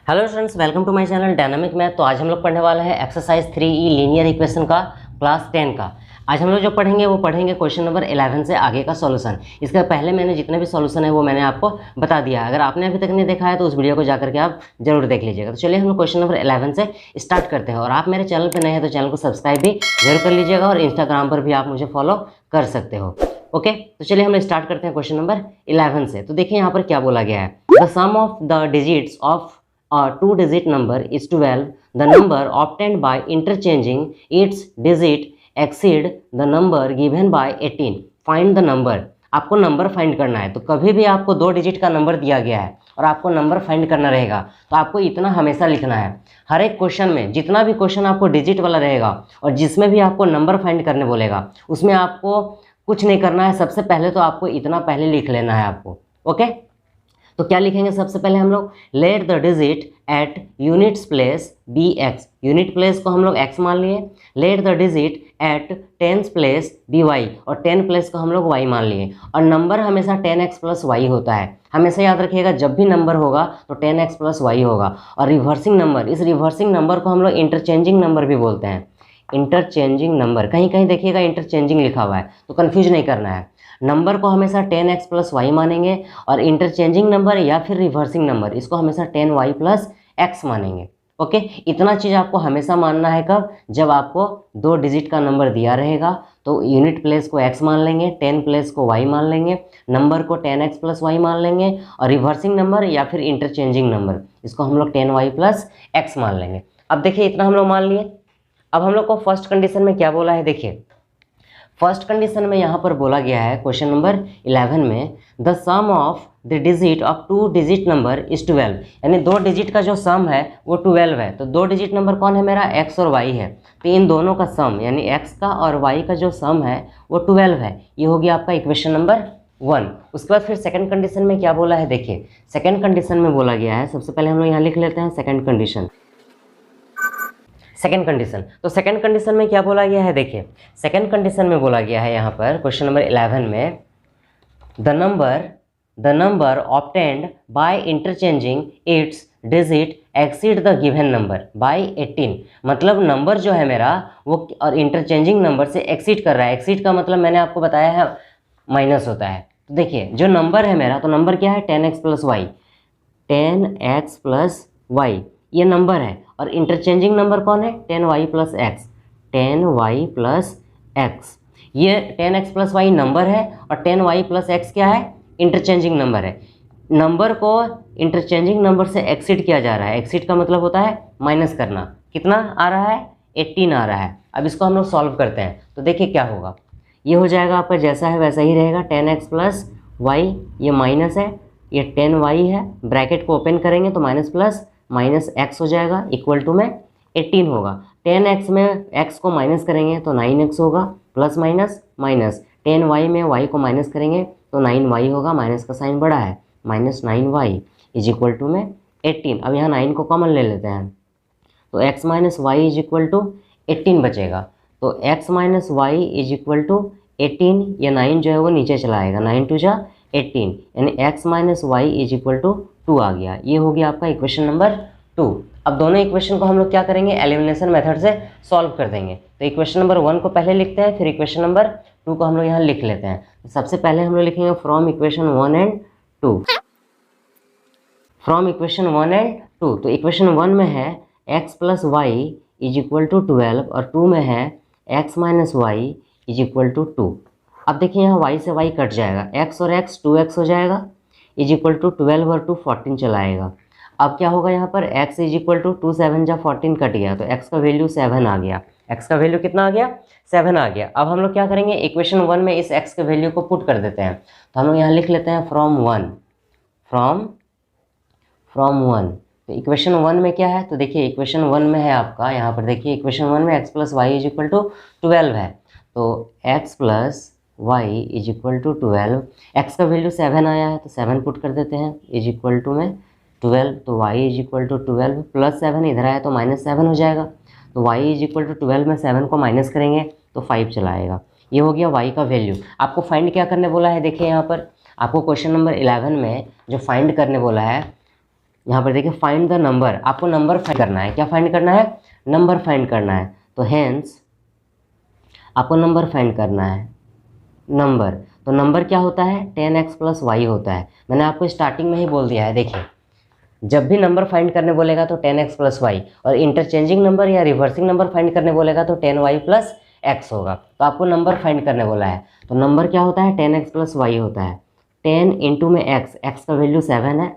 Hello students, welcome to my channel dynamic math. तो आज हम लोग पढ़ने वाले हैं एक्सरसाइज 3E लीनियर इक्वेशन का क्लास 10 का। आज हम लोग जो पढ़ेंगे वो पढ़ेंगे क्वेश्चन नंबर 11 से आगे का सॉल्यूशन। इसके पहले मैंने जितने भी सॉल्यूशन है वो मैंने आपको बता दिया है। अगर आपने अभी तक नहीं देखा है तो उस वीडियो को जाकर के आप जरूर देख लीजिएगा। तो चलिए हम लोग क्वेश्चन नंबर 11 से स्टार्ट करते हैं। और आप मेरे चैनल पर नए हैं तो चैनल को सब्सक्राइब भी जरूर कर लीजिएगा और इंस्टाग्राम पर भी आप मुझे फॉलो कर सकते हो। ओके, तो चलिए हम स्टार्ट करते हैं क्वेश्चन नंबर 11 से। तो देखिए यहाँ पर क्या बोला गया है। The sum of the digits of a two-digit number is 12. The number obtained by interchanging its digit exceed the number given by 18. Find the number. आपको नंबर फाइंड करना है। तो कभी भी आपको 2 डिजिट का नंबर दिया गया है और आपको नंबर फाइंड करना रहेगा तो आपको इतना हमेशा लिखना है। हर एक क्वेश्चन में जितना भी क्वेश्चन आपको डिजिट वाला रहेगा और जिसमें भी आपको नंबर फाइंड करने बोलेगा उसमें आपको कुछ नहीं करना है। सबसे पहले तो आपको इतना पहले लिख लेना है आपको। ओके, तो क्या लिखेंगे सबसे पहले हम लोग, let the digit at units place be x. Unit place को हम लोग एक्स मान लिए। Let the digit at tens place be y, और 10 प्लेस को हम लोग वाई मान लिए। और नंबर हमेशा 10x प्लस वाई होता है। हमेशा याद रखिएगा, जब भी नंबर होगा तो 10x प्लस वाई होगा। और रिवर्सिंग नंबर, इस रिवर्सिंग नंबर को हम लोग इंटरचेंजिंग नंबर भी बोलते हैं। इंटरचेंजिंग नंबर, कहीं कहीं देखिएगा इंटरचेंजिंग लिखा हुआ है तो कन्फ्यूज नहीं करना है। नंबर को हमेशा 10x प्लस वाई मानेंगे और इंटरचेंजिंग नंबर या फिर रिवर्सिंग नंबर इसको हमेशा 10y प्लस एक्स मानेंगे। ओके, इतना चीज़ आपको हमेशा मानना है। कब? जब आपको 2 डिजिट का नंबर दिया रहेगा तो यूनिट प्लेस को x मान लेंगे, 10 प्लेस को y मान लेंगे, नंबर को 10x प्लस वाई मान लेंगे और रिवर्सिंग नंबर या फिर इंटरचेंजिंग नंबर इसको हम लोग 10y प्लस एक्स मान लेंगे। अब देखिए इतना हम लोग मान लिए। अब हम लोग को फर्स्ट कंडीशन में क्या बोला है, देखिए फर्स्ट कंडीशन में यहाँ पर बोला गया है क्वेश्चन नंबर 11 में, the sum of the digit of 2 digit number is 12। यानी 2 डिजिट का जो सम है वो 12 है। तो 2 डिजिट नंबर कौन है मेरा, x और y है। तो इन दोनों का सम यानी x का और y का जो सम है वो 12 है। ये हो गया आपका इक्वेशन नंबर 1। उसके बाद फिर सेकंड कंडीशन में क्या बोला है, देखिए सेकंड कंडीशन में बोला गया है, सबसे पहले हम लोग यहाँ लिख लेते हैं सेकंड कंडीशन। सेकंड कंडीशन, तो सेकंड कंडीशन में क्या बोला गया है, देखिए सेकंड कंडीशन में बोला गया है यहाँ पर क्वेश्चन नंबर 11 में, the number obtained by interchanging it's digit exceed the given number bye 18। मतलब नंबर जो है मेरा वो और इंटरचेंजिंग नंबर से एक्सीड कर रहा है। एक्सीड का मतलब मैंने आपको बताया है माइनस होता है। तो देखिए जो नंबर है मेरा, तो नंबर क्या है 10x plus y, 10x plus y ये नंबर है। और इंटरचेंजिंग नंबर कौन है, 10y plus x, 10y plus x. ये 10x प्लस वाई नंबर है और 10y प्लस एक्स क्या है, इंटरचेंजिंग नंबर है। नंबर को इंटरचेंजिंग नंबर से एक्सीड किया जा रहा है। एक्सीड का मतलब होता है माइनस करना। कितना आ रहा है, 18 आ रहा है। अब इसको हम लोग सॉल्व करते हैं तो देखिए क्या होगा। ये हो जाएगा आपका जैसा है वैसा ही रहेगा, 10x प्लस वाई, ये माइनस है, ये 10y है, ब्रैकेट को ओपन करेंगे तो माइनस प्लस माइनस एक्स हो जाएगा, इक्वल टू में 18 होगा। 10x में x को माइनस करेंगे तो 9x होगा, प्लस माइनस माइनस, 10y में y को माइनस करेंगे तो 9y होगा, माइनस का साइन बड़ा है, minus 9y is equal to में 18। अब यहाँ 9 को कॉमन ले लेते हैं तो x minus y is equal to 18 बचेगा। तो x minus y is equal to 18, या 9 जो है वो नीचे चला आएगा, 9 टू जा 18, यानी x minus y is equal to 2 आ गया। ये हो गया आपका इक्वेशन नंबर 2। अब दोनों इक्वेशन को हम लोग क्या करेंगे, एलिमिनेशन मेथड से सॉल्व कर देंगे। तो इक्वेशन नंबर 1 को पहले लिखते हैं, फिर इक्वेशन नंबर 2 को हम लोग यहाँ लिख लेते हैं। तो सबसे पहले हम लोग लिखेंगे from equation 1 and 2। From equation 1 and 2, तो इक्वेशन 1 में है x plus y is equal to 12 और 2 में है x minus y is equal to 2। अब देखिए यहाँ y से y कट जाएगा, x और x 2x हो जाएगा, इज इक्वल टू 12 और 2 14 चलाएगा। अब क्या होगा यहाँ पर, x इज इक्वल टू 2 7 जा 14 कट गया तो x का वैल्यू 7 आ गया। x का वैल्यू कितना आ गया, 7 आ गया। अब हम लोग क्या करेंगे, इक्वेशन 1 में इस x के वैल्यू को पुट कर देते हैं। तो हम लोग यहाँ लिख लेते हैं फ्रॉम 1, फ्रॉम 1। तो इक्वेशन 1 में क्या है, तो देखिए इक्वेशन 1 में है आपका, यहाँ पर देखिए इक्वेशन 1 में x plus y is equal to 12 है। तो x plus y is equal to 12, x का वैल्यू 7 आया है तो 7 पुट कर देते हैं, इज इक्वल टू में 12। तो y is equal to 12 plus 7 इधर आया तो माइनस 7 हो जाएगा। तो y इज इक्वल टू 12 में 7 को माइनस करेंगे तो 5 चलाएगा। ये हो गया y का वैल्यू। आपको फाइंड क्या करने बोला है, देखिए यहाँ पर आपको क्वेश्चन नंबर 11 में जो फाइंड करने बोला है यहाँ पर देखिए फाइंड द नंबर, आपको नंबर फाइंड करना है। क्या फाइंड करना है? नंबर फाइंड करना है। तो हेंस आपको नंबर फाइंड करना है, नंबर। तो नंबर क्या होता है? 10x प्लस वाई होता है। मैंने आपको स्टार्टिंग में ही बोल दिया है। देखिए जब भी नंबर फाइंड करने बोलेगा तो 10x प्लस वाई, और इंटरचेंजिंग नंबर या रिवर्सिंग नंबर फाइंड करने बोलेगा तो 10y प्लस एक्स होगा। तो आपको नंबर फाइंड करने बोला है, तो नंबर क्या होता है? 10x प्लस वाई होता है। 10 इंटू में x का वैल्यू 7 है,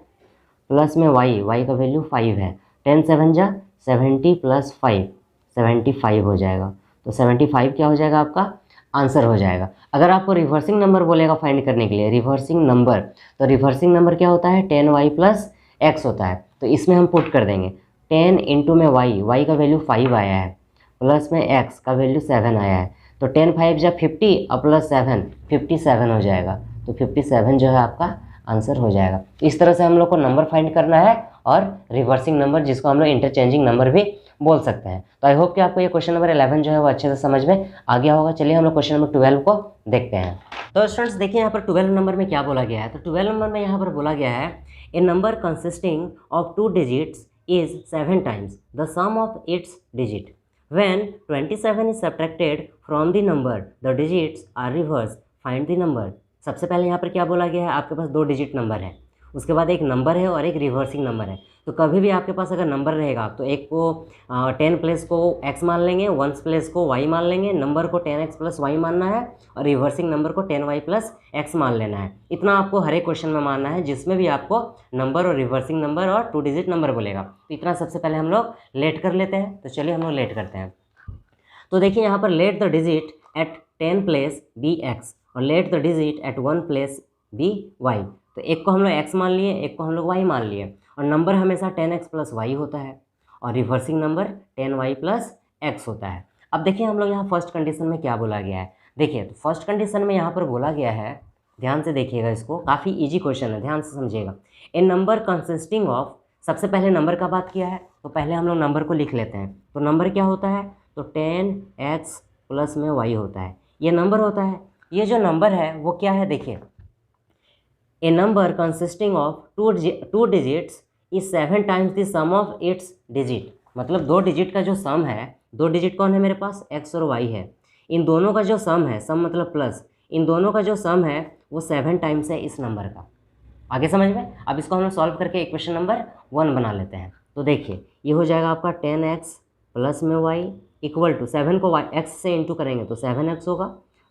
प्लस में y का वैल्यू 5 है। 10 7 जा 70 प्लस 5 75 हो जाएगा। तो 75 क्या हो जाएगा? आपका आंसर हो जाएगा। अगर आपको रिवर्सिंग नंबर बोलेगा फाइंड करने के लिए, रिवर्सिंग नंबर, तो रिवर्सिंग नंबर क्या होता है? 10y प्लस एक्स होता है। तो इसमें हम पुट कर देंगे 10 इंटू में y का वैल्यू 5 आया है, प्लस में x का वैल्यू 7 आया है। तो 10 5 जा 50 और प्लस 7 57 हो जाएगा। तो 57 जो है आपका आंसर हो जाएगा। इस तरह से हम लोग को नंबर फाइंड करना है, और रिवर्सिंग नंबर जिसको हम लोग इंटरचेंजिंग नंबर भी बोल सकते हैं। तो आई होप कि आपको ये क्वेश्चन नंबर 11 जो है वो अच्छे से समझ में आ गया होगा। चलिए हम लोग क्वेश्चन नंबर 12 को देखते हैं। तो स्टूडेंट्स देखिए यहाँ पर 12 नंबर में क्या बोला गया है। तो 12 नंबर में यहाँ पर बोला गया है a number consisting of 2 digits is 7 times the sum of its digit. When 27 is subtracted from the number, the digits are reversed. Find the number. सबसे पहले यहाँ पर क्या बोला गया है? आपके पास 2 डिजिट नंबर है, उसके बाद एक नंबर है और एक रिवर्सिंग नंबर है। तो कभी भी आपके पास अगर नंबर रहेगा तो एक को 10 प्लेस को x मान लेंगे, 1 प्लेस को y मान लेंगे, नंबर को 10x प्लस वाई मानना है, और रिवर्सिंग नंबर को 10y प्लस एक्स मान लेना है। इतना आपको हर एक क्वेश्चन में मानना है जिसमें भी आपको नंबर और रिवर्सिंग नंबर और 2 डिजिट नंबर बोलेगा। तो इतना सबसे पहले हम लोग लेट कर लेते हैं। तो चलिए हम लोग लेट करते हैं। तो देखिए यहाँ पर let the digit at 10 place be x और let the digit at 1 place be y. तो एक को हम लोग x मान लिए, एक को हम लोग y मान लिए, और नंबर हमेशा 10x प्लस वाई होता है, और reversing number 10y plus x होता है। अब देखिए हम लोग यहाँ फर्स्ट कंडीशन में क्या बोला गया है। देखिए तो फर्स्ट कंडीशन में यहाँ पर बोला गया है, ध्यान से देखिएगा, इसको काफ़ी ईजी क्वेश्चन है, ध्यान से समझिएगा। ए नंबर कंसिस्टिंग ऑफ, सबसे पहले नंबर का बात किया है तो पहले हम लोग नंबर को लिख लेते हैं। तो नंबर क्या होता है? तो 10x प्लस में y होता है, ये नंबर होता है। ये जो नंबर है वो क्या है? देखिए a number consisting of two digits is 7 times the sum of its digit. मतलब 2 डिजिट का जो सम है, 2 डिजिट कौन है मेरे पास? x और y है। इन दोनों का जो सम है, सम मतलब प्लस, इन दोनों का जो सम है वो 7 टाइम्स है इस नंबर का। आगे समझ में? अब इसको हम लोग सॉल्व करके इक्वेशन नंबर 1 बना लेते हैं। तो देखिए ये हो जाएगा आपका 10x प्लस में y इक्वल टू 7 को x से इंटू करेंगे तो 7x होगा,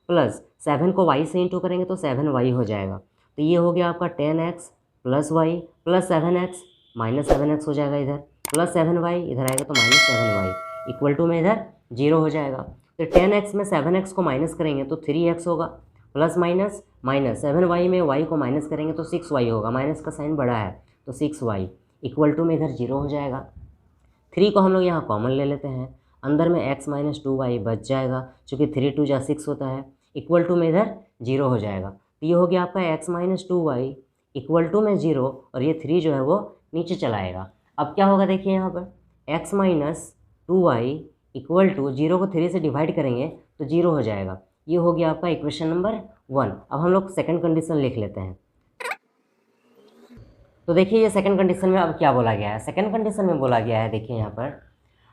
प्लस 7 को y से इंटू करेंगे तो 7y हो जाएगा। तो ये हो गया आपका 10x plus y plus 7x minus 7x हो जाएगा इधर, प्लस 7y इधर आएगा तो माइनस 7y इक्वल टू में इधर 0 हो जाएगा। तो 10x में 7x को माइनस करेंगे तो 3x होगा, प्लस माइनस माइनस 7y में y को माइनस करेंगे तो 6y होगा, माइनस का साइन बड़ा है तो 6y इक्वल टू में इधर 0 हो जाएगा। 3 को हम लोग यहाँ कॉमन ले लेते हैं, अंदर में x माइनस 2y बच जाएगा, चूँकि 3 2 जा 6 होता है, इक्वल टू में इधर 0 हो जाएगा। तो ये हो गया आपका x minus 2y equal to में 0, और ये 3 जो है वो नीचे चलाएगा। अब क्या होगा देखिए यहाँ पर x minus 2y equal to 0 को 3 से डिवाइड करेंगे तो 0 हो जाएगा। ये हो गया आपका इक्वेशन नंबर 1। अब हम लोग सेकंड कंडीशन लिख लेते हैं। तो देखिए ये सेकंड कंडीशन में अब क्या बोला गया है। सेकंड कंडीशन में बोला गया है, देखिए यहाँ पर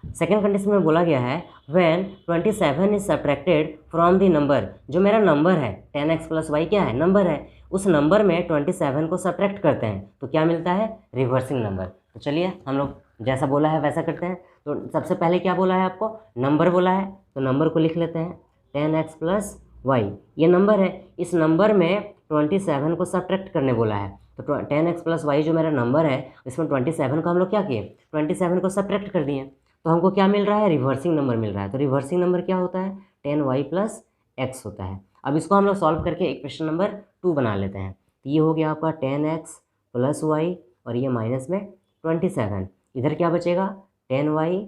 सेकंड कंडीशन में बोला गया है when 27 is subtracted from the number. जो मेरा नंबर है 10x प्लस वाई क्या है? नंबर है। उस नंबर में 27 को सब्ट्रैक्ट करते हैं तो क्या मिलता है? Reversing number. तो चलिए हम लोग जैसा बोला है वैसा करते हैं। तो सबसे पहले क्या बोला है आपको? नंबर बोला है, तो नंबर को लिख लेते हैं 10x प्लस वाई, ये नंबर है। इस नंबर में 27 को सब्ट्रैक्ट करने बोला है। तो 10x प्लस वाई जो मेरा नंबर है इसमें 27 को हम लोग क्या किए? 27 को सब्ट्रैक्ट कर दिए, तो हमको क्या मिल रहा है? रिवर्सिंग नंबर मिल रहा है। तो रिवर्सिंग नंबर क्या होता है? 10y प्लस एक्स होता है। अब इसको हम लोग सॉल्व करके इक्वेशन नंबर 2 बना लेते हैं। तो ये हो गया आपका 10x प्लस वाई, और ये माइनस में 27, इधर क्या बचेगा? 10y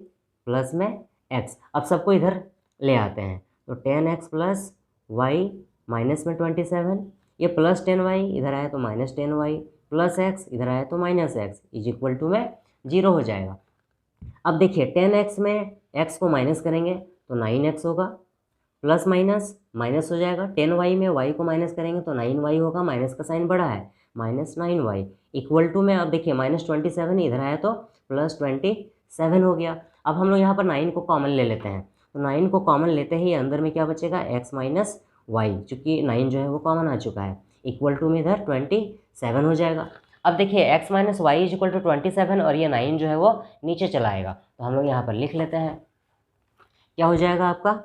प्लस में x। अब सबको इधर ले आते हैं, तो 10x प्लस वाई माइनस में 27, ये प्लस 10y इधर आया तो माइनस 10y, प्लस x इधर आया तो minus x is equal to में 0 हो जाएगा। अब देखिए 10x में x को माइनस करेंगे तो 9x होगा, प्लस माइनस माइनस हो जाएगा। 10y में y को माइनस करेंगे तो 9y होगा, माइनस का साइन बड़ा है, -9y इक्वल टू में, अब देखिए -27 इधर आया तो +27 हो गया। अब हम लोग यहाँ पर 9 को कॉमन ले लेते हैं, तो 9 को कॉमन लेते ही अंदर में क्या बचेगा, x माइनस वाई, चूँकि 9 जो है वो कॉमन आ चुका है, इक्वल टू में इधर 27 हो जाएगा। अब देखिए x minus y is equal to 27 और ये 9 जो है वो नीचे चला आएगा, तो हम लोग यहाँ पर लिख लेते हैं। क्या हो जाएगा आपका,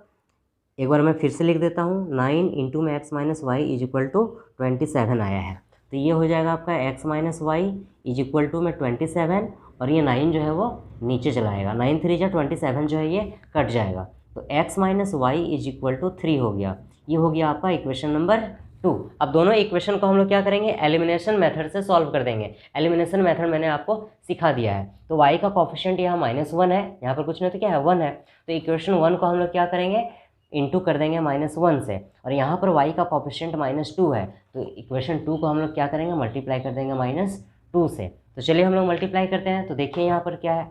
एक बार मैं फिर से लिख देता हूँ, 9 इंटू में x minus y is equal to 27 आया है, तो ये हो जाएगा आपका x minus y is equal to में 27 और ये 9 जो है वो नीचे चला आएगा, 9 3 जा 27 जो है ये कट जाएगा, तो x minus y is equal to 3 हो गया। ये हो गया आपका इक्वेशन नंबर 2। अब दोनों इक्वेशन को हम लोग क्या करेंगे, एलिमिनेशन मेथड से सॉल्व कर देंगे। एलिमिनेशन मेथड मैंने आपको सिखा दिया है। तो y का कोफिशिएंट यहाँ -1 है, यहाँ पर कुछ नहीं तो क्या है 1 है, तो इक्वेशन 1 को हम लोग क्या करेंगे, इंटू कर देंगे -1 से, और यहाँ पर y का कोफिशिएंट -2 है, तो इक्वेशन 2 को हम लोग क्या करेंगे, मल्टीप्लाई कर देंगे -2 से। तो चलिए हम लोग मल्टीप्लाई करते हैं, तो देखिए यहाँ पर क्या है,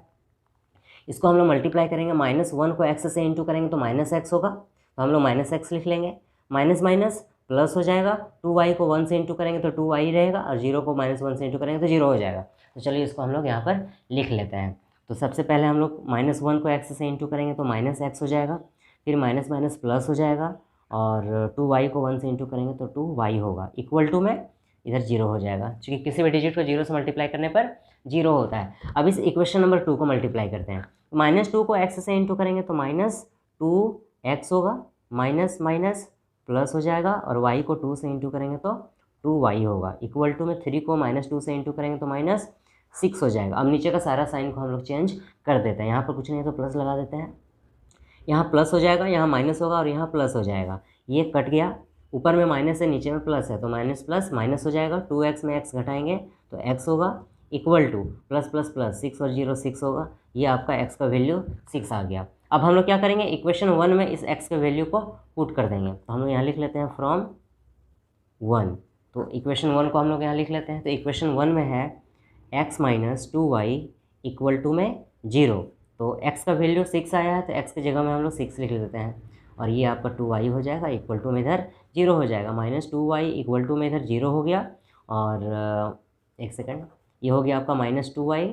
इसको हम लोग मल्टीप्लाई करेंगे, -1 को x से इंटू करेंगे तो -x होगा, तो हम लोग -x लिख लेंगे, माइनस माइनस प्लस हो जाएगा, 2y को 1 से इंटू करेंगे तो 2y रहेगा, और 0 को -1 से इंटू करेंगे तो 0 हो जाएगा। तो चलिए इसको हम लोग यहाँ पर लिख लेते हैं। तो सबसे पहले हम लोग -1 को x से इंटू करेंगे तो -x हो जाएगा, फिर माइनस माइनस प्लस हो जाएगा, और 2y को 1 से इंटू करेंगे तो 2y होगा, इक्वल टू में इधर 0 हो जाएगा, क्योंकि किसी भी डिजिट को 0 से मल्टीप्लाई करने पर 0 होता है। अब इस इक्वेशन नंबर 2 को मल्टीप्लाई करते हैं, -2 को x से इंटू करेंगे तो -2x होगा, माइनस माइनस प्लस हो जाएगा, और y को 2 से इंटू करेंगे तो 2y होगा, इक्वल टू में 3 को -2 से इंटू करेंगे तो -6 हो जाएगा। अब नीचे का सारा साइन को हम लोग चेंज कर देते हैं, यहाँ पर कुछ नहीं है तो प्लस लगा देते हैं, यहाँ प्लस हो जाएगा, यहाँ माइनस होगा और यहाँ प्लस हो जाएगा, ये कट गया, ऊपर में माइनस है नीचे में प्लस है, तो माइनस प्लस माइनस हो जाएगा, 2x में x घटाएंगे तो x होगा, equal to plus plus plus 6 और 0 6 होगा, ये आपका x का वैल्यू 6 आ गया। अब हम लोग क्या करेंगे, इक्वेशन 1 में इस x के वैल्यू को पुट कर देंगे, तो हम लोग यहाँ लिख लेते हैं फ्रॉम 1, तो इक्वेशन 1 को हम लोग यहाँ लिख लेते हैं। तो इक्वेशन 1 में है x minus 2y equal to में 0, तो x का वैल्यू 6 आया है, तो x की जगह में हम लोग 6 लिख लेते हैं, और ये आपका 2y हो जाएगा, इक्वल टू में इधर 0 हो जाएगा, -2y इक्वल टू में इधर 0 हो गया, और एक सेकंड, ये हो गया आपका -2y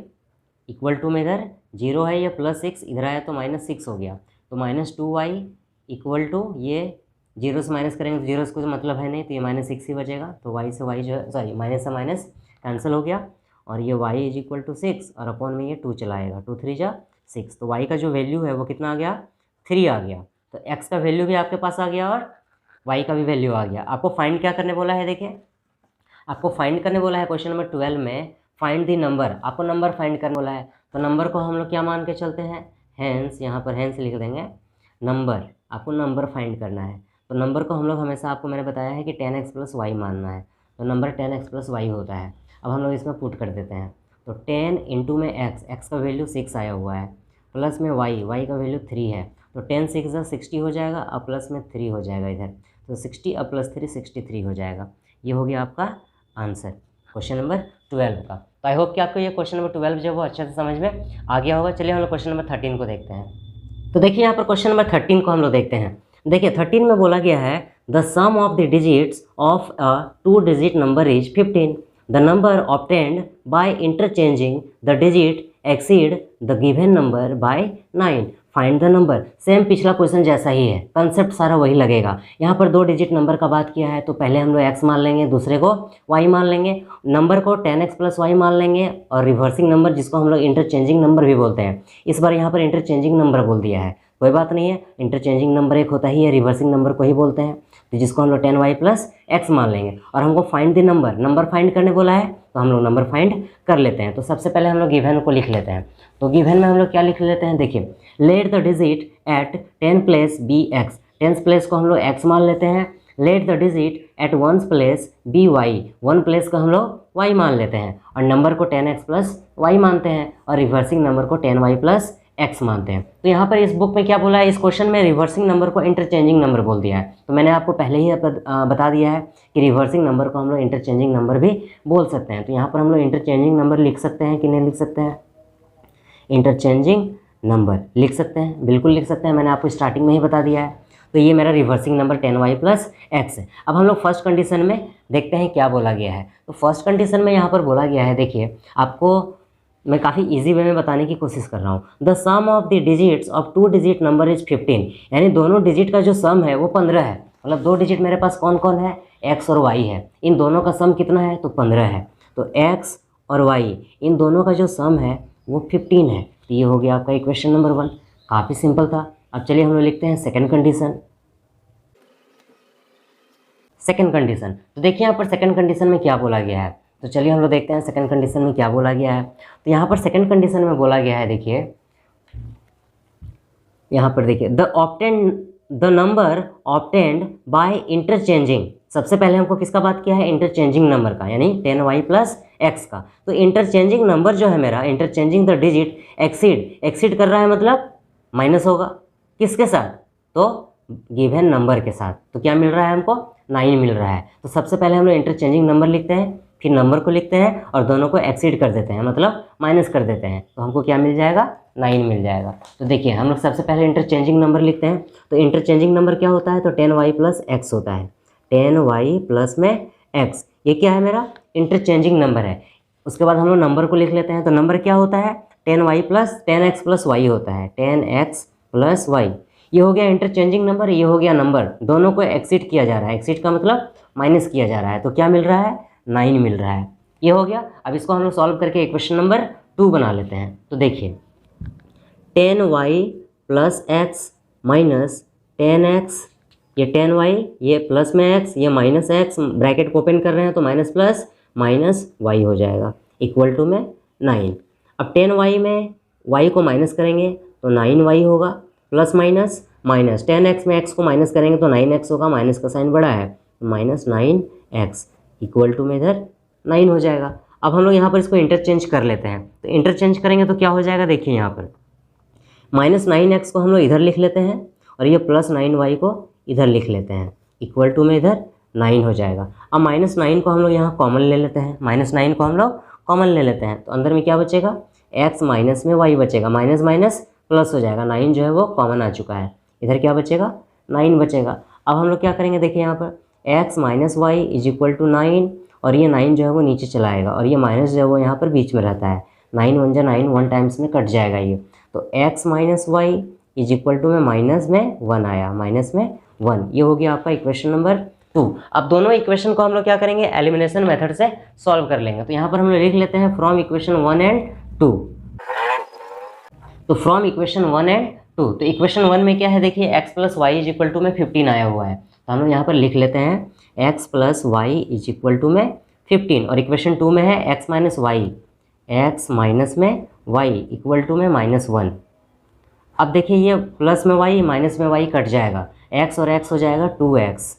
इक्वल टू में इधर 0 है, ये +6 इधर आया तो -6 हो गया, तो -2y इक्वल टू ये 0 से माइनस करेंगे तो 0 से कुछ मतलब है नहीं, तो ये -6 ही बचेगा, तो y से y जो है, सॉरी माइनस से माइनस कैंसिल हो गया, और ये y इज इक्वल टू 6 और अपॉन में ये 2 चला आएगा, 2 3 जा 6, तो y का जो वैल्यू है वो कितना आ गया, 3 आ गया। तो x का वैल्यू भी आपके पास आ गया और y का भी वैल्यू आ गया। आपको फाइंड क्या करने बोला है, देखिए आपको फाइंड करने बोला है क्वेश्चन नंबर 12 में, फाइंड दी नंबर, आपको नंबर फाइंड करने बोला है, तो नंबर को हम लोग क्या मान के चलते हैं, हैंस, यहाँ पर हैंस लिख देंगे, नंबर, आपको नंबर फाइंड करना है, तो नंबर को हम लोग हमेशा, आपको मैंने बताया है कि 10x प्लस वाई मानना है, तो नंबर 10x प्लस वाई होता है। अब हम लोग इसमें पुट कर देते हैं, तो 10 इंटू में x का वैल्यू 6 आया हुआ है, प्लस में y का वैल्यू 3 है, तो 10 6 60 हो जाएगा, अब प्लस में 3 हो जाएगा इधर, तो 60 अब प्लस 3 63 हो जाएगा। ये हो गया आपका आंसर क्वेश्चन नंबर 12 का। तो आई होप कि आपको ये क्वेश्चन नंबर 12 जो है वो अच्छे से समझ में आ गया होगा। चलिए हम लोग क्वेश्चन नंबर 13 को देखते हैं। तो देखिए यहाँ पर क्वेश्चन नंबर 13 को हम लोग देखते हैं। देखिए 13 में बोला गया है the sum of the digits of a 2 digit number is 15, the number obtained by interchanging the digit exceed the given number by 9, find the number. Same पिछला क्वेश्चन जैसा ही है, कंसेप्ट सारा वही लगेगा। यहाँ पर 2 डिजिट नंबर का बात किया है, तो पहले हम लोग x मान लेंगे, दूसरे को y मान लेंगे, नंबर को 10x प्लस वाई मान लेंगे, और रिवर्सिंग नंबर जिसको हम लोग इंटरचेंजिंग नंबर भी बोलते हैं, इस बार यहाँ पर इंटरचेंजिंग नंबर बोल दिया है, कोई बात नहीं है, इंटरचेंजिंग नंबर एक होता ही है, रिवर्सिंग नंबर को ही बोलते हैं, तो जिसको हम लोग 10y प्लस x मान लेंगे, और हमको find the number, number find करने बोला है, तो हम लोग नंबर फाइंड कर लेते हैं। तो सबसे पहले हम लोग गिवन को लिख लेते हैं। तो गिवन में हम लोग क्या लिख लेते हैं, देखिए let the digit at 10 place be x, 10 place को हम लोग x मान लेते हैं, let the digit at 1 place be y, 1 place को हम लोग y मान लेते हैं, और नंबर को 10x प्लस वाई मानते हैं, और रिवर्सिंग नंबर को 10y प्लस x मानते हैं। तो यहाँ पर इस बुक में क्या बोला है, इस क्वेश्चन में रिवर्सिंग नंबर को इंटरचेंजिंग नंबर बोल दिया है। तो मैंने आपको पहले ही बता दिया है कि रिवर्सिंग नंबर को हम लोग इंटरचेंजिंग नंबर भी बोल सकते हैं। तो यहाँ पर हम लोग इंटरचेंजिंग नंबर लिख सकते हैं कि नहीं लिख सकते हैं, इंटरचेंजिंग नंबर लिख सकते हैं, बिल्कुल लिख सकते हैं, मैंने आपको स्टार्टिंग में ही बता दिया है। तो ये मेरा reversing number 10y plus x है। अब हम लोग फर्स्ट कंडीशन में देखते हैं क्या बोला गया है। तो फर्स्ट कंडीशन में यहाँ पर बोला गया है, देखिए आपको मैं काफ़ी इजी वे में बताने की कोशिश कर रहा हूँ। The sum of the digits of 2 digit number is 15, यानी दोनों डिजिट का जो सम है वो 15 है। मतलब 2 डिजिट मेरे पास कौन कौन है, x और y है। इन दोनों का सम कितना है, तो 15 है। तो x और y इन दोनों का जो सम है वो 15 है। तो ये हो गया आपका इक्वेशन नंबर 1। काफ़ी सिंपल था। अब चलिए हम लोग लिखते हैं सेकेंड कंडीशन। सेकेंड कंडीशन, तो देखिए यहाँ पर सेकेंड कंडीशन में क्या बोला गया है। तो चलिए हम लोग देखते हैं सेकेंड कंडीशन में क्या बोला गया है। तो यहाँ पर सेकेंड कंडीशन में बोला गया है, देखिए यहाँ पर देखिए the number obtained by interchanging. सबसे पहले हमको किसका बात किया है, इंटरचेंजिंग नंबर का, यानी 10y प्लस एक्स का। तो इंटरचेंजिंग नंबर जो है मेरा, इंटरचेंजिंग द डिजिट एक्सीड कर रहा है, मतलब माइनस होगा किसके साथ, तो गिवन नंबर के साथ। तो क्या मिल रहा है हमको, 9 मिल रहा है। तो सबसे पहले हम लोग इंटरचेंजिंग नंबर लिखते हैं, फिर नंबर को लिखते हैं और दोनों को एक्सीड कर देते हैं, मतलब माइनस कर देते हैं। तो हमको क्या मिल जाएगा, 9 मिल जाएगा। तो देखिए हम लोग सबसे पहले इंटरचेंजिंग नंबर लिखते हैं। तो इंटरचेंजिंग नंबर क्या होता है, तो 10y प्लस एक्स होता है। 10y प्लस में एक्स, ये क्या है मेरा इंटरचेंजिंग नंबर है। उसके बाद हम लोग नंबर को लिख लेते हैं। तो नंबर क्या होता है, 10y plus 10x plus y होता है, 10x प्लस y। ये हो गया इंटरचेंजिंग नंबर, ये हो गया नंबर। दोनों को एक्सीड किया जा रहा है, एक्सीड का मतलब माइनस किया जा रहा है। तो क्या मिल रहा है, 9 मिल रहा है। ये हो गया। अब इसको हम लोग सॉल्व करके इक्वेशन नंबर 2 बना लेते हैं। तो देखिए 10y plus x minus 10x, ये 10y, ये प्लस में x, ये माइनस x, ब्रैकेट को ओपन कर रहे हैं तो माइनस प्लस माइनस y हो जाएगा, इक्वल टू में 9। अब 10y में y को माइनस करेंगे तो 9y होगा, प्लस माइनस माइनस 10x में x को माइनस करेंगे तो 9x होगा, माइनस का साइन बड़ा है, माइनस 9x इक्वल टू में इधर 9 हो जाएगा। अब हम लोग यहाँ पर इसको इंटरचेंज कर लेते हैं। तो इंटरचेंज करेंगे तो क्या हो जाएगा, देखिए यहाँ पर माइनस 9x को हम लोग इधर लिख लेते हैं और ये प्लस 9y को इधर लिख लेते हैं, इक्वल टू में इधर 9 हो जाएगा। अब माइनस 9 को हम लोग यहाँ कॉमन ले लेते हैं, माइनस 9 को हम लोग कॉमन ले लेते हैं। तो अंदर में क्या बचेगा, x माइनस में y बचेगा, माइनस माइनस प्लस हो जाएगा, 9 जो है वो कॉमन आ चुका है, इधर क्या बचेगा, 9 बचेगा। अब हम लोग क्या करेंगे, देखिए यहाँ पर x minus y is equal to 9, और ये 9 जो है वो नीचे चला आएगा और ये माइनस जो है वो यहाँ पर बीच में रहता है, 9 1 जा 9, 1 टाइम्स में कट जाएगा ये। तो x minus y is equal to में माइनस में 1 आया, माइनस में 1। ये हो गया आपका इक्वेशन नंबर 2। अब दोनों इक्वेशन को हम लोग क्या करेंगे, एलिमिनेशन मेथड से सॉल्व कर लेंगे। तो यहाँ पर हम लोग लिख लेते हैं फ्रॉम इक्वेशन 1 एंड 2। तो फ्रॉम इक्वेशन 1 एंड 2, तो इक्वेशन 1 में क्या है, देखिए x plus y is equal to में 15 आया हुआ है। तो हम लोग यहाँ पर लिख लेते हैं x plus y is equal to में 15, और इक्वेशन 2 में है x minus y, x minus में y इक्वल टू में माइनस 1। अब देखिए ये प्लस में y माइनस में y कट जाएगा, x और x हो जाएगा 2x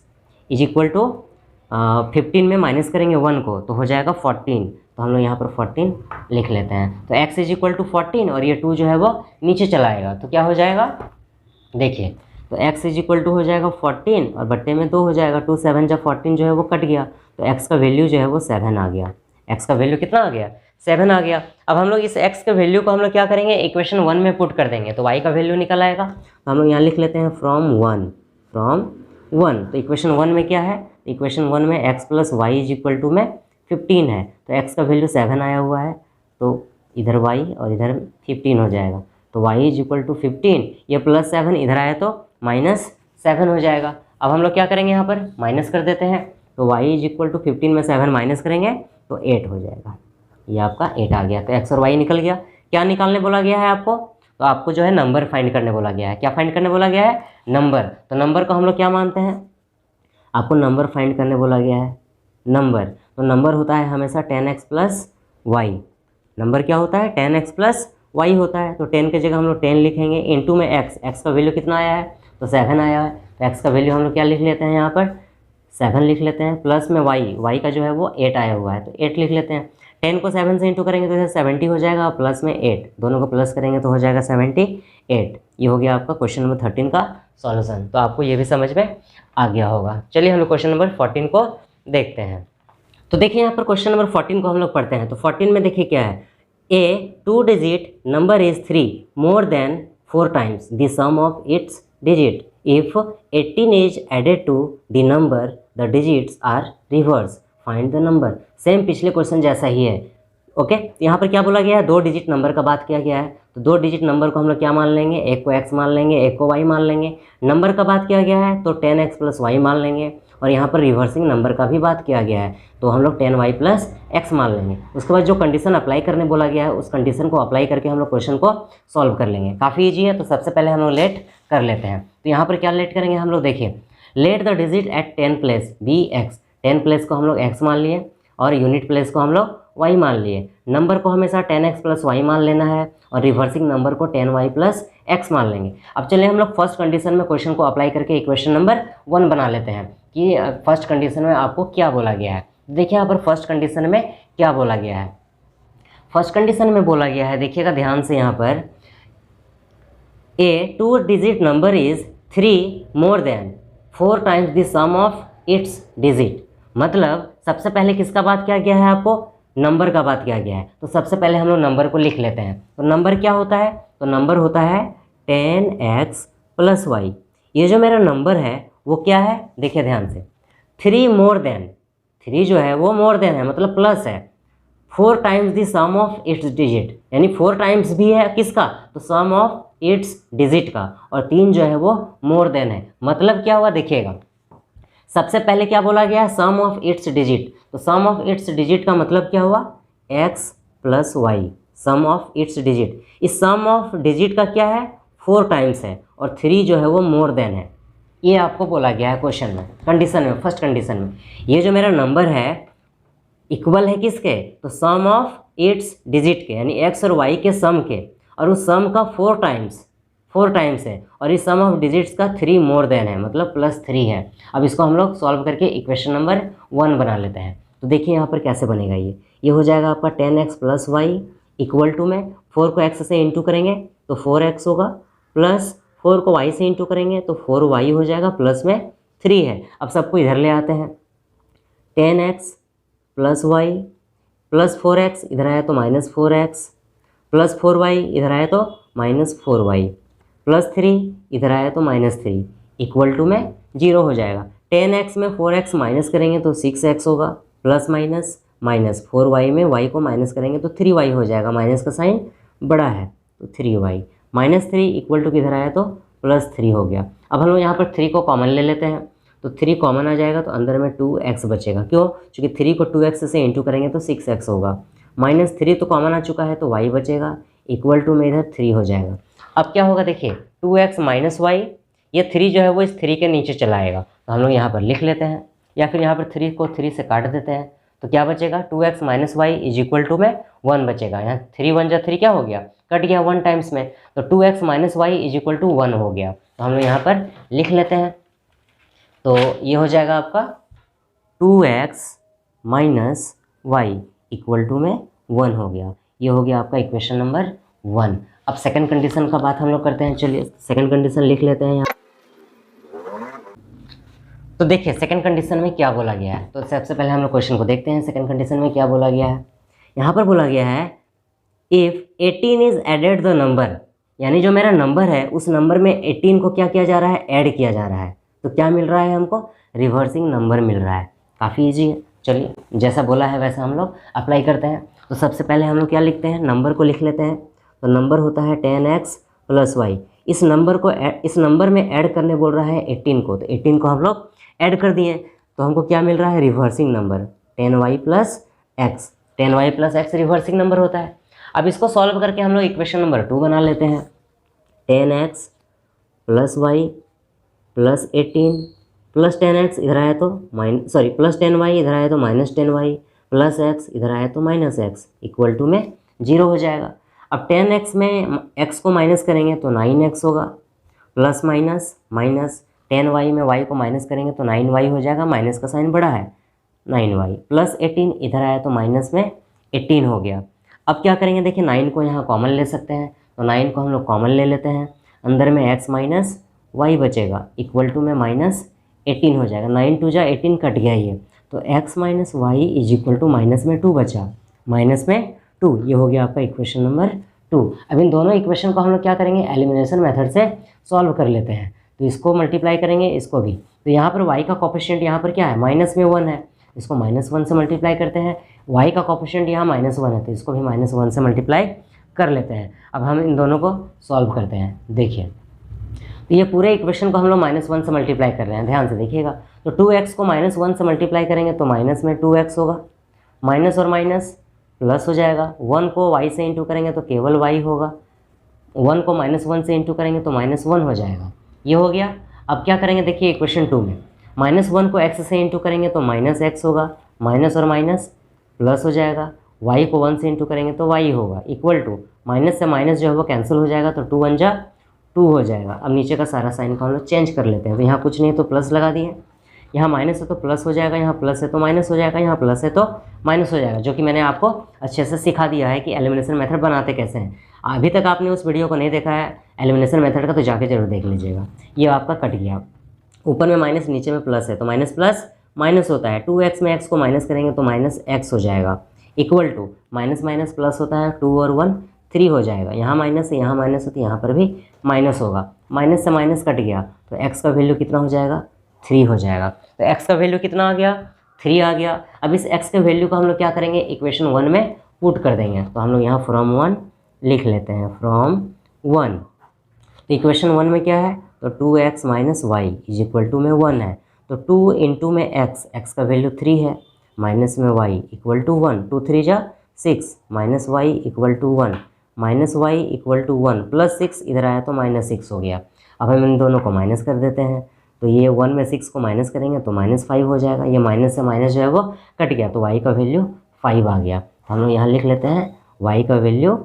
इज इक्वल टू 15 में माइनस करेंगे 1 को तो हो जाएगा 14। तो हम लोग यहाँ पर 14 लिख लेते हैं। तो x इज इक्वल टू 14 और ये 2 जो है वो नीचे चला आएगा, तो क्या हो जाएगा, देखिए तो x इज इक्वल टू हो जाएगा 14 और बट्टे में 2 हो जाएगा, 2 7 जब 14 जो है वो कट गया, तो x का वैल्यू जो है वो 7 आ गया। x का वैल्यू कितना आ गया, 7 आ गया। अब हम लोग इस x के वैल्यू को हम लोग क्या करेंगे, इक्वेशन 1 में पुट कर देंगे, तो y का वैल्यू निकल आएगा। तो हम लोग यहाँ लिख लेते हैं फ्रॉम 1। तो इक्वेशन 1 में क्या है, इक्वेशन 1 में x plus y is equal to में 15 है, तो x का वैल्यू 7 आया हुआ है, तो इधर y और इधर 15 हो जाएगा। तो y इज इक्वल टू 15, ये प्लस 7 इधर आया तो माइनस 7 हो जाएगा। अब हम लोग क्या करेंगे, यहाँ पर माइनस कर देते हैं। तो y इज इक्वल टू 15 में 7 माइनस करेंगे तो 8 हो जाएगा, ये आपका 8 आ गया। तो x और y निकल गया। क्या निकालने बोला गया है आपको, तो आपको जो है नंबर फाइंड करने बोला गया है। क्या फाइंड करने बोला गया है, नंबर। तो नंबर को हम लोग क्या मानते हैं, आपको नंबर फाइंड करने बोला गया है, नंबर। तो नंबर होता है हमेशा 10x प्लस वाई। नंबर क्या होता है, 10x प्लस वाई होता है। तो 10 की जगह हम लोग 10 लिखेंगे, इनटू में x का वैल्यू कितना आया है, तो 7 आया है। तो x का वैल्यू हम लोग क्या लिख लेते हैं, यहाँ पर 7 लिख लेते हैं, प्लस में y का जो है वो 8 आया हुआ है, तो 8 लिख लेते हैं। 10 को 7 से इंटू करेंगे तो इधर 70 हो जाएगा, प्लस में 8, दोनों को प्लस करेंगे तो हो जाएगा 78। ये हो गया आपका क्वेश्चन नंबर 13 का सॉल्यूशन। तो आपको ये भी समझ में आ गया होगा। चलिए हम लोग क्वेश्चन नंबर 14 को देखते हैं। तो देखिए यहाँ पर क्वेश्चन नंबर 14 को हम लोग पढ़ते हैं। तो 14 में देखिए क्या है, a 2 digit number is 3 more than 4 times the sum of its digit. If 18 is added to the number, the digits are reversed. Find the number. Same पिछले क्वेश्चन जैसा ही है। ओके, यहाँ पर क्या बोला गया है, 2 डिजिट नंबर का बात किया गया है, तो 2 डिजिट नंबर को हम लोग क्या मान लेंगे, एक को x मान लेंगे, एक को y मान लेंगे। नंबर का बात किया गया है तो 10x + y मान लेंगे, और यहाँ पर रिवर्सिंग नंबर का भी बात किया गया है तो हम लोग 10y + x मान लेंगे। उसके बाद जो कंडीशन अप्लाई करने बोला गया है उस कंडीशन को अप्लाई करके हम लोग क्वेश्चन को सॉल्व कर लेंगे। काफ़ी ईजी है। तो सबसे पहले हम लोग लेट कर लेते हैं। तो यहाँ पर क्या लेट करेंगे हम लोग, देखिए, let the digit at 10 place be x. 10 place को हम लोग x मान लिए और यूनिट प्लेस को हम लोग y मान लिए। नंबर को हमेशा 10x + y मान लेना है और रिवर्सिंग नंबर को 10y + x मान लेंगे। अब चलिए हम लोग फर्स्ट कंडीशन में क्वेश्चन को अप्लाई करके इक्वेशन नंबर 1 बना लेते हैं कि फर्स्ट कंडीशन में आपको क्या बोला गया है। देखिए यहाँ पर फर्स्ट कंडीशन में क्या बोला गया है। फर्स्ट कंडीशन में बोला गया है, देखिएगा ध्यान से, यहाँ पर ए 2 digit number is 3 more than 4 times the sum of its digit। मतलब सबसे पहले किसका बात किया गया है, आपको नंबर का बात किया गया है। तो सबसे पहले हम लोग नंबर को लिख लेते हैं। तो नंबर क्या होता है, तो नंबर होता है 10x + y। ये जो मेरा नंबर है वो क्या है, देखिए ध्यान से, 3 more than, 3 जो है वो more than है, मतलब प्लस है, 4 times the sum of its digit, यानी 4 टाइम्स भी है किसका, तो सम ऑफ इट्स डिजिट का, और 3 जो है वो मोर देन है। मतलब क्या हुआ, देखिएगा सबसे पहले क्या बोला गया है, सम ऑफ इट्स डिजिट। तो सम ऑफ इट्स डिजिट का मतलब क्या हुआ, x + y, sum of its digit. इस सम ऑफ डिजिट का क्या है, 4 टाइम्स है, और 3 जो है वो मोर देन है। ये आपको बोला गया है क्वेश्चन में, कंडीशन में, फर्स्ट कंडीशन में। ये जो मेरा नंबर है इक्वल है किसके, तो सम ऑफ इट्स डिजिट के, यानी x और y के सम के, और उस सम का 4 टाइम्स है, और इस सम ऑफ डिजिट्स का 3 मोर देन है, मतलब +3 है। अब इसको हम लोग सॉल्व करके इक्वेशन नंबर 1 बना लेते हैं। तो देखिए यहाँ पर कैसे बनेगा, ये हो जाएगा आपका 10x + y इक्वल टू में 4 को x से इंटू करेंगे तो 4x होगा, प्लस 4 को y से इंटू करेंगे तो 4y हो जाएगा, प्लस में 3 है। अब सबको इधर ले आते हैं, 10x + y + 4x इधर आया तो -4x, + 4y इधर आया तो -4y, + 3 इधर आया तो -3, इक्वल टू में 0 हो जाएगा। 10x में 4x माइनस करेंगे तो 6x होगा, प्लस माइनस 4y में y को माइनस करेंगे तो 3y हो जाएगा, माइनस का साइन बड़ा है तो 3y, -3 इक्वल टू किधर आया तो +3 हो गया। अब हम लोग यहाँ पर 3 को कॉमन ले लेते हैं, तो 3 कॉमन आ जाएगा तो अंदर में 2x बचेगा। क्यों, क्योंकि 3 को 2x से इंटू करेंगे तो 6x होगा, -3 तो कॉमन आ चुका है तो y बचेगा, इक्वल टू में इधर 3 हो जाएगा। अब क्या होगा, देखिए 2x - y, ये 3 जो है वो इस 3 के नीचे चला आएगा, तो हम लोग यहाँ पर लिख लेते हैं, या फिर यहाँ पर 3 को 3 से काट देते हैं तो क्या बचेगा, 2x - y इक्वल टू में 1 बचेगा। यहाँ 3 1 जा 3 क्या हो गया, कट गया 1 टाइम्स में, तो 2x - y इक्वल टू 1 हो गया। तो हम लोग यहाँ पर लिख लेते हैं, तो ये हो जाएगा आपका 2x - y इक्वल टू में 1 हो गया। ये हो गया आपका इक्वेशन नंबर 1। अब सेकंड कंडीशन का बात हम लोग करते हैं। चलिए सेकंड कंडीशन लिख लेते हैं यहाँ। तो देखिए सेकंड कंडीशन में क्या बोला गया है, तो सबसे पहले हम लोग क्वेश्चन को देखते हैं। सेकंड कंडीशन में क्या बोला गया है, यहाँ पर बोला गया है if 18 is added the number, यानी जो मेरा नंबर है उस नंबर में 18 को क्या किया जा रहा है, ऐड किया जा रहा है, तो क्या मिल रहा है हमको, रिवर्सिंग नंबर मिल रहा है। काफ़ी ईजी है। चलिए जैसा बोला है वैसा हम लोग अप्लाई करते हैं। तो सबसे पहले हम लोग क्या लिखते हैं, नंबर को लिख लेते हैं। तो नंबर होता है 10x + y। इस नंबर में ऐड करने बोल रहा है 18 को, तो 18 को हम लोग ऐड कर दिए, तो हमको क्या मिल रहा है, reversing number 10y + x। 10y + x reversing number होता है। अब इसको सॉल्व करके हम लोग इक्वेशन नंबर 2 बना लेते हैं। 10x + y + 18 + 10x इधर आया तो + 10y इधर आया तो -10y, + x इधर आया तो -x, इक्वल टू में 0 हो जाएगा। अब 10x में x को माइनस करेंगे तो 9x होगा, प्लस माइनस 10y में y को माइनस करेंगे तो 9y हो जाएगा, माइनस का साइन बड़ा है, 9y, + 18 इधर आया तो माइनस में 18 हो गया। अब क्या करेंगे, देखिए 9 को यहाँ कॉमन ले सकते हैं, तो 9 को हम लोग कॉमन ले लेते हैं, अंदर में x - y बचेगा, इक्वल टू में -18 हो जाएगा। 9 2 जा 18 कट गया ये, तो x - y equal to minus में 2 बचा, -2। ये हो गया आपका इक्वेशन नंबर 2। अब इन दोनों इक्वेशन को हम लोग क्या करेंगे, एलिमिनेशन मेथड से सॉल्व कर लेते हैं। तो इसको मल्टीप्लाई करेंगे, इसको भी। तो यहाँ पर y का कोफिशिएंट यहाँ पर क्या है, माइनस में 1 है, इसको -1 से मल्टीप्लाई करते हैं। y का कोफिशिएंट यहाँ -1 है, तो इसको भी -1 से मल्टीप्लाई कर लेते हैं। अब हम इन दोनों को सॉल्व करते हैं। देखिए, तो ये पूरे इक्वेशन को हम लोग -1 से मल्टीप्लाई कर रहे हैं, ध्यान से देखिएगा। तो 2x को -1 से मल्टीप्लाई करेंगे तो माइनस में 2x होगा, माइनस और माइनस प्लस हो जाएगा। 1 को y से इंटू करेंगे तो केवल y होगा, 1 को -1 से इंटू करेंगे तो -1 हो जाएगा। ये हो गया। अब क्या करेंगे, देखिए इक्वेशन 2 में -1 को x से इंटू करेंगे तो -x होगा, माइनस और माइनस प्लस हो जाएगा। y को 1 से इंटू करेंगे तो y होगा, इक्वल टू माइनस से माइनस जो है वो कैंसिल हो जाएगा, तो 2 1 जा 2 हो जाएगा। अब नीचे का सारा साइन को हम लोग चेंज कर लेते हैं। तो यहाँ कुछ नहीं है तो प्लस लगा दिए, यहाँ माइनस है तो प्लस हो जाएगा, यहाँ प्लस है तो माइनस हो जाएगा, यहाँ प्लस है तो माइनस हो जाएगा, जो कि मैंने आपको अच्छे से सिखा दिया है कि एलिमिनेशन मेथड बनाते कैसे हैं। अभी तक आपने उस वीडियो को नहीं देखा है एलिमिनेशन मेथड का तो जाके जरूर देख लीजिएगा। ये आपका कट गया, ऊपर में माइनस नीचे में प्लस है, तो माइनस प्लस माइनस होता है। 2x में x को माइनस करेंगे तो -x हो जाएगा, equal to minus minus plus होता है, 2 और 1 3 हो जाएगा। यहाँ माइनस है, यहाँ माइनस है, तो यहाँ पर भी माइनस होगा। माइनस से माइनस कट गया तो x का वैल्यू कितना हो जाएगा, 3 हो जाएगा। तो x का वैल्यू कितना आ गया, 3 आ गया। अब इस x के वैल्यू को हम लोग क्या करेंगे, इक्वेशन 1 में पुट कर देंगे। तो हम लोग यहाँ फ्रॉम 1 लिख लेते हैं, फ्रॉम 1। तो इक्वेशन 1 में क्या है, तो 2x minus y is equal to में 1 है, तो 2 इंटू में x का वैल्यू 3 है, माइनस में y इक्वल टू 1, 2 3 जा 6, minus y equal to 1, minus y equal to 1 plus 6 इधर आया तो -6 हो गया। अब हम इन दोनों को माइनस कर देते हैं, तो ये 1 में 6 को माइनस करेंगे तो -5 हो जाएगा। ये माइनस से माइनस जो है वो कट गया, तो y का वैल्यू 5 आ गया। तो हम लोग यहाँ लिख लेते हैं y का वैल्यू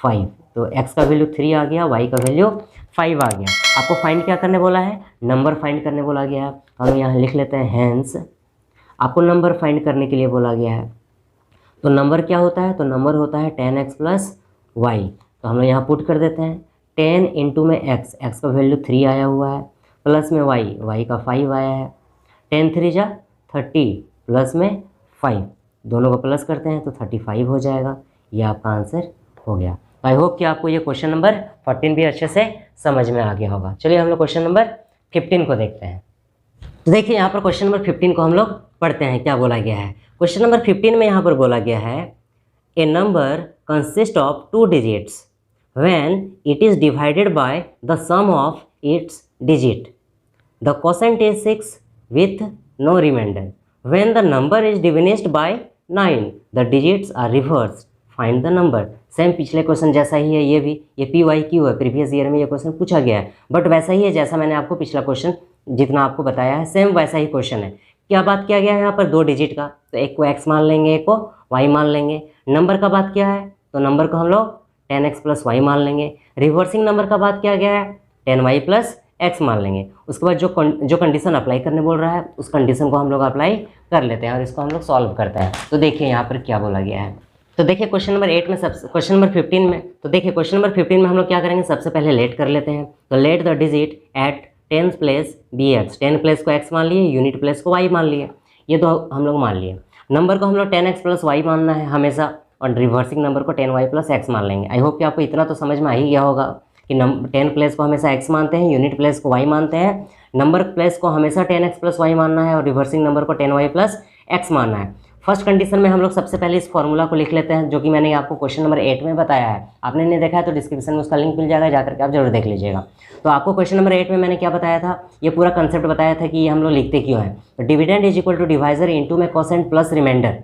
5, तो x का वैल्यू 3 आ गया, y का वैल्यू 5 आ गया। आपको फाइंड क्या करने बोला है, नंबर फाइंड करने बोला गया है। तो हम यहाँ लिख लेते हैं हैंस, आपको नंबर फाइंड करने के लिए बोला गया है। तो नंबर क्या होता है, तो नंबर होता है 10x प्लस वाई। तो हम लोग यहाँ पुट कर देते हैं 10 इंटू में x का वैल्यू 3 आया हुआ है, प्लस में y का 5 आया है, 10 3 जा 30 प्लस में 5, दोनों को प्लस करते हैं तो 35 हो जाएगा। ये आपका आंसर हो गया। आई होप कि आपको ये क्वेश्चन नंबर 14 भी अच्छे से समझ में आ गया होगा। चलिए हम लोग क्वेश्चन नंबर 15 को देखते हैं। तो देखिए यहाँ पर क्वेश्चन नंबर 15 को हम लोग पढ़ते हैं, क्या बोला गया है। क्वेश्चन नंबर 15 में यहाँ पर बोला गया है, a number consist of 2 digits when it is divided by the sum of its digit, the quotient is 6 with no remainder. When the number is डिविनिस्ड by 9 the digits are reversed, find the number. Same पिछले question जैसा ही है ये भी, ये PYQ है, previous year में ये क्वेश्चन पूछा गया है, बट वैसा ही है जैसा मैंने आपको पिछला क्वेश्चन जितना आपको बताया है सेम वैसा ही क्वेश्चन है। क्या बात किया गया है यहाँ पर, 2 डिजिट का, तो एक को x मान लेंगे, एक को y मान लेंगे। नंबर का बात क्या है, तो नंबर को हम लोग 10x प्लस वाई मान लेंगे। रिवर्सिंग नंबर का बात किया गया है, 10y प्लस x मान लेंगे। उसके बाद जो कंडीशन अप्लाई करने बोल रहा है उस कंडीशन को हम लोग अप्लाई कर लेते हैं और इसको हम लोग सॉल्व करते हैं। तो देखिए यहाँ पर क्या बोला गया है। तो देखिए क्वेश्चन नंबर 8 में क्वेश्चन नंबर 15 में, तो देखिए क्वेश्चन नंबर 15 में हम लोग क्या करेंगे, सबसे पहले लेट कर लेते हैं। तो let the digit at 10 place be x, 10 place को x मान लिए, यूनिट प्लेस को y मान लिए, ये तो हम लोग मान लिए। नंबर को हम लोग 10x प्लस वाई मानना है हमेशा, और रिवर्सिंग नंबर को 10y प्लस x मान लेंगे। आई होप कि आपको इतना तो समझ में आ ही गया होगा कि 10 प्लेस को हमेशा x मानते हैं, यूनिट प्लेस को y मानते हैं, नंबर प्लेस को हमेशा 10x प्लस वाई मानना है और रिवर्सिंग नंबर को 10y प्लस x मानना है। फर्स्ट कंडीशन में हम लोग सबसे पहले इस फॉर्मूला को लिख लेते हैं, जो कि मैंने आपको क्वेश्चन नंबर 8 में बताया है। आपने नहीं देखा है तो डिस्क्रिप्शन में उसका लिंक मिल जाएगा, जाकर के आप जरूर देख लीजिएगा। तो आपको क्वेश्चन नंबर 8 में मैंने क्या बताया था, ये पूरा कंसेप्ट बताया था कि ये हम लोग लिखते क्यों हैं। तो dividend is equal to divisor into में क्वोशेंट प्लस रिमाइंडर,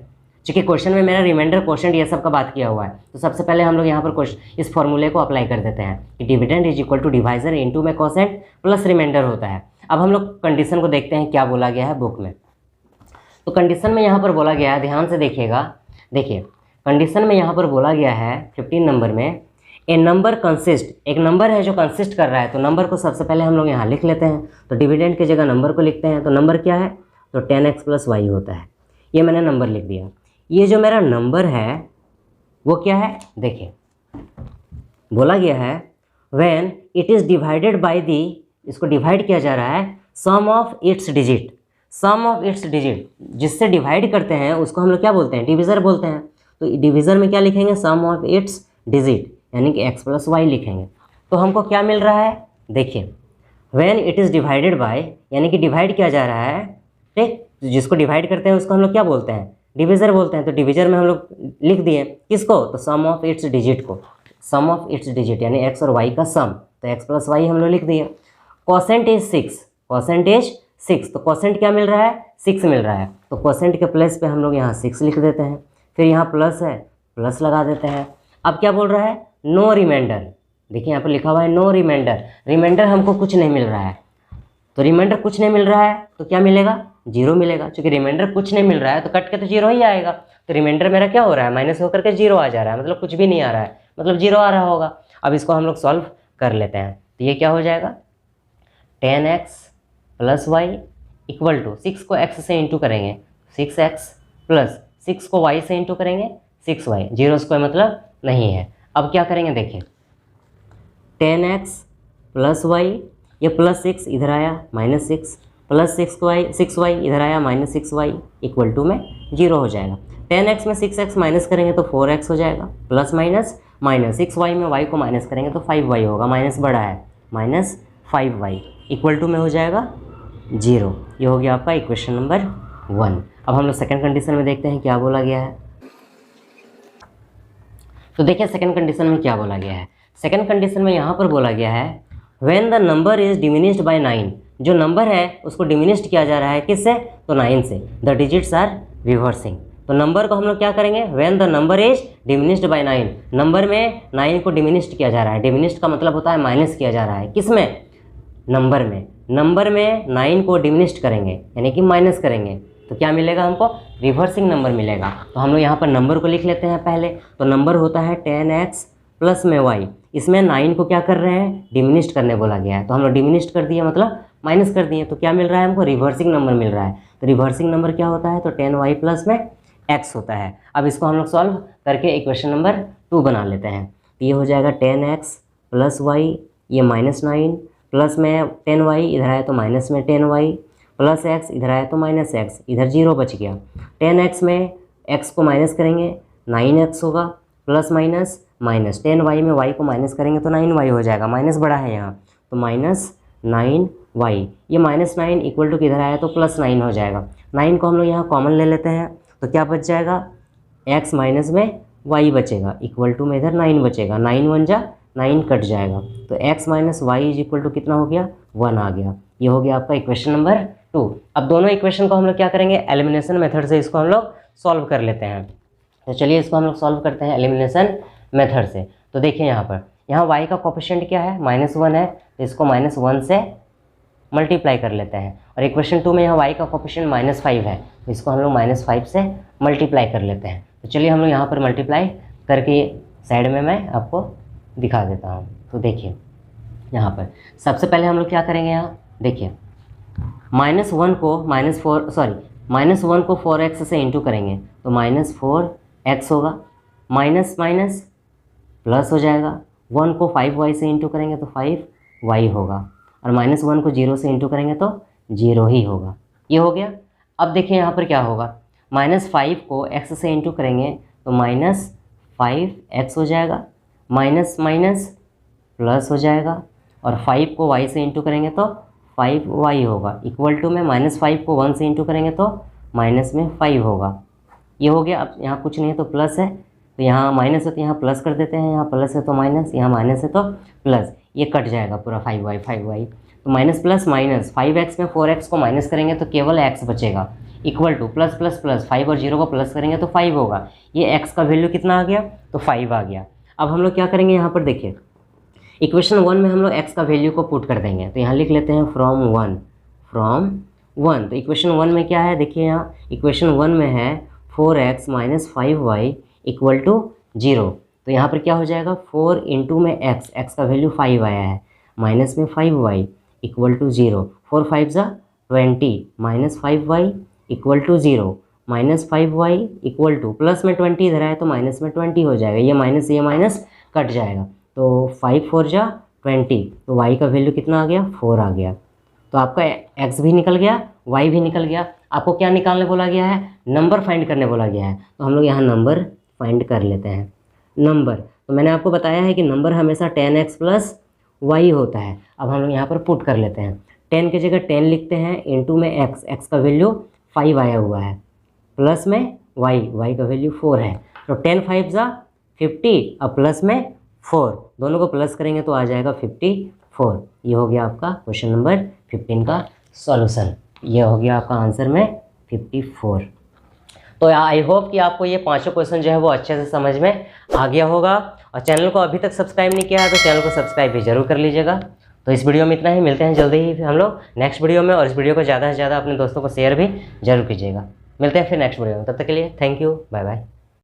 चूँकि क्वेश्चन में मेरा रिमाइंडर क्वोशेंट ये सब का बात किया हुआ है। तो सबसे पहले हम लोग यहाँ पर इस फॉर्मूले को अप्लाई कर देते हैं कि dividend is equal to divisor into में क्वोशेंट प्लस रिमाइंडर होता है। अब हम लोग कंडीशन को देखते हैं क्या बोला गया है बुक में। तो कंडीशन में यहाँ पर बोला गया है, ध्यान से देखिएगा, देखिए कंडीशन में यहाँ पर बोला गया है 15 नंबर में, ए नंबर कंसिस्ट, एक नंबर है जो कंसिस्ट कर रहा है। तो नंबर को सबसे पहले हम लोग यहाँ लिख लेते हैं। तो डिविडेंड की जगह नंबर को लिखते हैं। तो नंबर क्या है, तो 10x प्लस वाई होता है। ये मैंने नंबर लिख दिया। ये जो मेरा नंबर है वो क्या है, देखिए बोला गया है when it is divided by the, इसको डिवाइड किया जा रहा है sum of its digit, sum of its digit, जिससे डिवाइड करते हैं उसको हम लोग क्या बोलते हैं, डिविज़र बोलते हैं। तो डिविज़र में क्या लिखेंगे, सम ऑफ इट्स डिजिट, यानी कि x प्लस वाई लिखेंगे। तो हमको क्या मिल रहा है, देखिए when it is divided bye, यानी कि डिवाइड किया जा रहा है, ठीक, जिसको डिवाइड करते हैं उसको हम लोग क्या बोलते हैं, डिविजर बोलते हैं। तो डिविजर में हम लोग लिख दिए किसको, तो सम ऑफ इट्स डिजिट को, सम ऑफ इट्स डिजिट यानी एक्स और वाई का सम, तो एक्स प्लस वाई हम लोग लिख दिए। कोसेंट इज 6, कोसेंट इज 6, तो कोसेंट क्या मिल रहा है, 6 मिल रहा है, तो कोसेंट के प्लस पे हम लोग यहाँ 6 लिख देते हैं, फिर यहाँ प्लस है, प्लस लगा देते हैं। अब क्या बोल रहा है, नो रिमाइंडर, देखिए यहाँ पर लिखा हुआ है नो रिमाइंडर, रिमाइंडर हमको कुछ नहीं मिल रहा है, तो रिमाइंडर कुछ नहीं मिल रहा है तो क्या मिलेगा, 0 मिलेगा। चूँकि रिमाइंडर कुछ नहीं मिल रहा है तो कट के तो 0 ही आएगा, तो रिमाइंडर मेरा क्या हो रहा है, माइनस होकर के 0 आ जा रहा है, मतलब कुछ भी नहीं आ रहा है, मतलब 0 आ रहा होगा। अब इसको हम लोग सॉल्व कर लेते हैं, तो ये क्या हो जाएगा, 10x plus Y equal to 6 को x से इंटू करेंगे 6x प्लस 6 को y से इंटू करेंगे 6y, 0 स्क्वायर मतलब नहीं है। अब क्या करेंगे देखिए, 10x प्लस वाई, ये प्लस 6 इधर आया माइनस 6, प्लस 6y इधर आया माइनस 6y इक्वल टू में 0 हो जाएगा। 10x में 6x माइनस करेंगे तो 4x हो जाएगा, प्लस माइनस माइनस 6y में y को माइनस करेंगे तो 5y होगा, माइनस बड़ा है, माइनस 5y इक्वल टू में हो जाएगा 0। ये हो गया आपका इक्वेशन नंबर 1। अब हम लोग सेकंड कंडीशन में देखते हैं क्या बोला गया है। तो देखिए सेकंड कंडीशन में क्या बोला गया है। सेकंड कंडीशन में यहाँ पर बोला गया है when the number is diminished by 9, जो नंबर है उसको डिमिनिश्ड किया जा रहा है किससे, तो 9 से, द डिजिट्स आर रिवर्सिंग। तो नंबर को हम लोग क्या करेंगे, when the number is diminished by 9, number में 9 को डिमिनिश्ड किया जा रहा है, डिमिनिश्ड का मतलब होता है माइनस किया जा रहा है, किसमें, नंबर में, नंबर में 9 को डिमिनिश्ड करेंगे यानी कि माइनस करेंगे तो क्या मिलेगा हमको, रिवर्सिंग नंबर मिलेगा। तो हम लोग यहाँ पर नंबर को लिख लेते हैं पहले, तो नंबर होता है 10x प्लस में y, इसमें 9 को क्या कर रहे हैं, डिमिनिश्ड करने बोला गया है, तो हम लोग डिमिनिश्ड कर दिए मतलब माइनस कर दिए, तो क्या मिल रहा है हमको, रिवर्सिंग नंबर मिल रहा है। तो रिवर्सिंग नंबर क्या होता है, तो 10y प्लस में x होता है। अब इसको हम लोग सॉल्व करके इक्वेशन नंबर 2 बना लेते हैं, तो ये हो जाएगा 10x प्लस वाई, ये माइनस 9 प्लस में 10y इधर आया तो माइनस में 10y प्लस x इधर आया तो माइनस x, इधर 0 बच गया। 10x में x को माइनस करेंगे 9x होगा, प्लस माइनस माइनस 10y में y को माइनस करेंगे तो 9y हो जाएगा, माइनस बड़ा है यहाँ तो माइनस 9y, ये माइनस 9 इक्वल टू किधर आया तो प्लस 9 हो जाएगा। 9 को हम लोग यहाँ कॉमन ले लेते हैं तो क्या बच जाएगा, x माइनस में y बचेगा इक्वल टू में इधर 9 बचेगा, 9 1 जा 9 कट जाएगा, तो x minus y is equal to कितना हो गया, 1 आ गया। ये हो गया आपका इक्वेशन नंबर 2। अब दोनों इक्वेशन को हम लोग क्या करेंगे, एलिमिनेशन मेथड से इसको हम लोग सॉल्व कर लेते हैं। तो चलिए इसको हम लोग सॉल्व करते हैं एलिमिनेशन मेथड से। तो देखिए यहाँ y का कोफिशिएंट क्या है, -1 है, तो इसको -1 से मल्टीप्लाई कर लेते हैं, और इक्वेशन 2 में यहाँ y का कोफिशिएंट -5 है, तो इसको हम लोग -5 से मल्टीप्लाई कर लेते हैं। तो चलिए हम लोग यहाँ पर मल्टीप्लाई करके साइड में मैं आपको दिखा देता हूँ। तो देखिए यहाँ पर सबसे पहले हम लोग क्या करेंगे, यहाँ देखिए -1 को 4x से इंटू करेंगे तो -4x होगा, माइनस माइनस प्लस हो जाएगा, 1 को 5y से इंटू करेंगे तो 5y होगा, और -1 को 0 से इंटू करेंगे तो 0 ही होगा। ये हो गया। अब देखिए यहाँ पर क्या होगा, -5 को x से इंटू करेंगे तो -5x हो जाएगा, माइनस माइनस प्लस हो जाएगा, और 5 को y से इंटू करेंगे तो 5y होगा, इक्वल टू में -5 को 1 से इंटू करेंगे तो माइनस में 5 होगा। ये हो गया। अब यहाँ कुछ नहीं है तो प्लस है, तो यहाँ माइनस है तो यहाँ प्लस कर देते हैं, यहाँ प्लस है तो माइनस, यहाँ माइनस है तो प्लस, ये कट जाएगा पूरा 5y, तो माइनस प्लस माइनस, 5x में 4x को माइनस करेंगे तो केवल x बचेगा, equal to plus plus plus, 5 और 0 को प्लस करेंगे तो 5 होगा। ये x का वैल्यू कितना आ गया, तो 5 आ गया। अब हम लोग क्या करेंगे, यहाँ पर देखिए इक्वेशन 1 में हम लोग x का वैल्यू को पुट कर देंगे, तो यहाँ लिख लेते हैं फ्रॉम 1। तो इक्वेशन 1 में क्या है, देखिए यहाँ इक्वेशन 1 में है 4x minus 5y equal to 0, तो यहाँ पर क्या हो जाएगा, 4 इंटू में x का वैल्यू 5 आया है, माइनस में 5y इक्वल टू 0, 4 5 जा 20, minus 5y equal to 0, minus 5y equal to, plus में 20 इधर आया तो माइनस में 20 हो जाएगा, ये माइनस कट जाएगा, तो 5 4 जा 20, तो y का वैल्यू कितना आ गया, 4 आ गया। तो आपका x भी निकल गया, y भी निकल गया। आपको क्या निकालने बोला गया है, नंबर फाइंड करने बोला गया है, तो हम लोग यहाँ नंबर फाइंड कर लेते हैं। नंबर, तो मैंने आपको बताया है कि नंबर हमेशा 10x प्लस y होता है। अब हम लोग यहाँ पर पुट कर लेते हैं, 10 की जगह 10 लिखते हैं, इनटू में x का वैल्यू 5 आया हुआ है, प्लस में y का वैल्यू 4 है, तो 10 5 ज़ा 50, अब प्लस में 4, दोनों को प्लस करेंगे तो आ जाएगा 54। ये हो गया आपका क्वेश्चन नंबर 15 का सॉल्यूशन। ये हो गया आपका आंसर में 54। तो आई होप कि आपको ये पांचों क्वेश्चन जो है वो अच्छे से समझ में आ गया होगा, और चैनल को अभी तक सब्सक्राइब नहीं किया है तो चैनल को सब्सक्राइब भी जरूर कर लीजिएगा। तो इस वीडियो में इतना ही, मिलते हैं जल्दी ही हम लोग नेक्स्ट वीडियो में, और इस वीडियो को ज़्यादा से ज़्यादा अपने दोस्तों को शेयर भी जरूर कीजिएगा। मिलते हैं फिर नेक्स्ट वीडियो में, तब तक के लिए थैंक यू, बाय बाय।